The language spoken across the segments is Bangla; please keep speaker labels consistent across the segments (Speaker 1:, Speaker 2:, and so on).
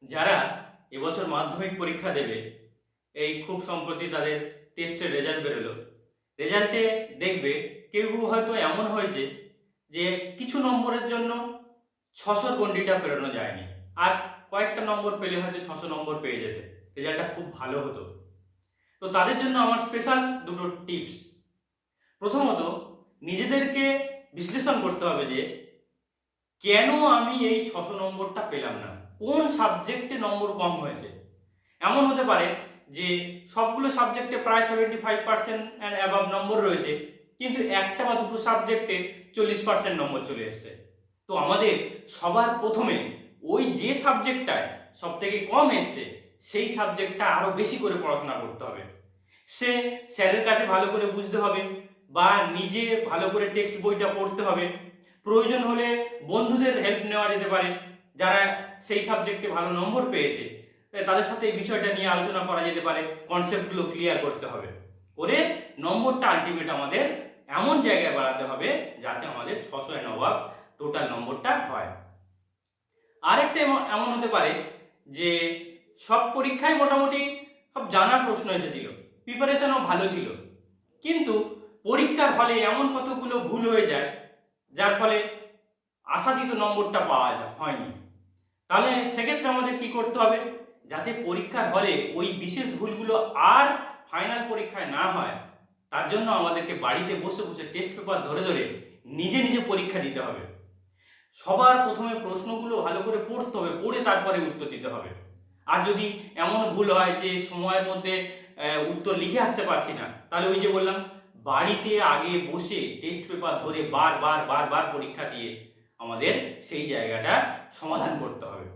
Speaker 1: যারা এবছর মাধ্যমিক পরীক্ষা দেবে, এই খুব সম্প্রতি তাদের টেস্টের রেজাল্ট বেরোলো। রেজাল্টে দেখবে কেউ কেউ হয়তো এমন হয়েছে যে কিছু নম্বরের জন্য 600 গণ্ডিটা পেরোনো যায়নি, আর কয়েকটা নম্বর পেলে হয়তো 600 নম্বর পেয়ে যেতে, রেজাল্টটা খুব ভালো হতো। তো তাদের জন্য আমার স্পেশাল দুটো টিপস। প্রথমত, নিজেদেরকে বিশ্লেষণ করতে হবে যে কেন আমি এই 600 নম্বরটা পেলাম না, কোন সাবজেক্টে নম্বর কম হয়েছে। এমন হতে পারে যে সবগুলো সাবজেক্টে প্রায় 75% অ্যান্ড অ্যাবাভ নম্বর রয়েছে, কিন্তু একটা বা দুটো সাবজেক্টে 40% নম্বর চলে এসছে। তো আমাদের সবার প্রথমে ওই যে সাবজেক্টটায় সব থেকে কম এসছে সেই সাবজেক্টটা আরও বেশি করে পড়াশোনা করতে হবে। সে স্যারের কাছে ভালো করে বুঝতে হবে, বা নিজে ভালো করে টেক্সট বইটা পড়তে হবে। প্রয়োজন হলে বন্ধুদের হেল্প নেওয়া যেতে পারে, যারা সেই সাবজেক্টে ভালো নম্বর পেয়েছে, তাদের সাথে এই বিষয়টা নিয়ে আলোচনা করা যেতে পারে। কনসেপ্টগুলো ক্লিয়ার করতে হবে, করে নম্বরটা আলটিমেট আমাদের এমন জায়গায় বাড়াতে হবে যাতে আমাদের 600 এন্ড অবাব টোটাল নম্বরটা হয়। আরেকটা এমন হতে পারে যে সব পরীক্ষায় মোটামুটি সব জানার প্রশ্ন এসেছিল, প্রিপারেশনও ভালো ছিল, কিন্তু পরীক্ষার হলে এমন কতগুলো ভুল হয়ে যায় যার ফলে আশাতীত নম্বরটা পাওয়া হয়নি। তাহলে সেক্ষেত্রে আমাদের কি করতে হবে, যাতে পরীক্ষার হলে ওই বিশেষ ভুলগুলো আর ফাইনাল পরীক্ষায় না হয়, তার জন্য আমাদেরকে বাড়িতে বসে বসে টেস্ট পেপার ধরে ধরে নিজে নিজে পরীক্ষা দিতে হবে। সবার প্রথমে প্রশ্নগুলো ভালো করে পড়তে হবে, পড়ে তারপরে উত্তর দিতে হবে। আর যদি এমন ভুল হয় যে সময়ের মধ্যে উত্তর লিখে আসতে পারছি না, তাহলে ওই যে বললাম, বাড়িতে আগে বসে টেস্ট পেপার ধরে বারবার বারবার পরীক্ষা দিয়ে আমাদের সেই জায়গাটা সমাধান করতে হবে।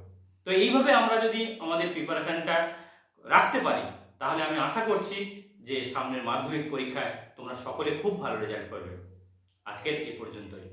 Speaker 1: তো এইভাবে আমরা যদি আমাদের প্রিপারেশনটা রাখতে পারি, তাহলে আমি আশা করছি যে সামনের মাধ্যমিক পরীক্ষায় তোমরা সকলে খুব ভালো রেজাল্ট করবে। আজকের এই পর্যন্তই।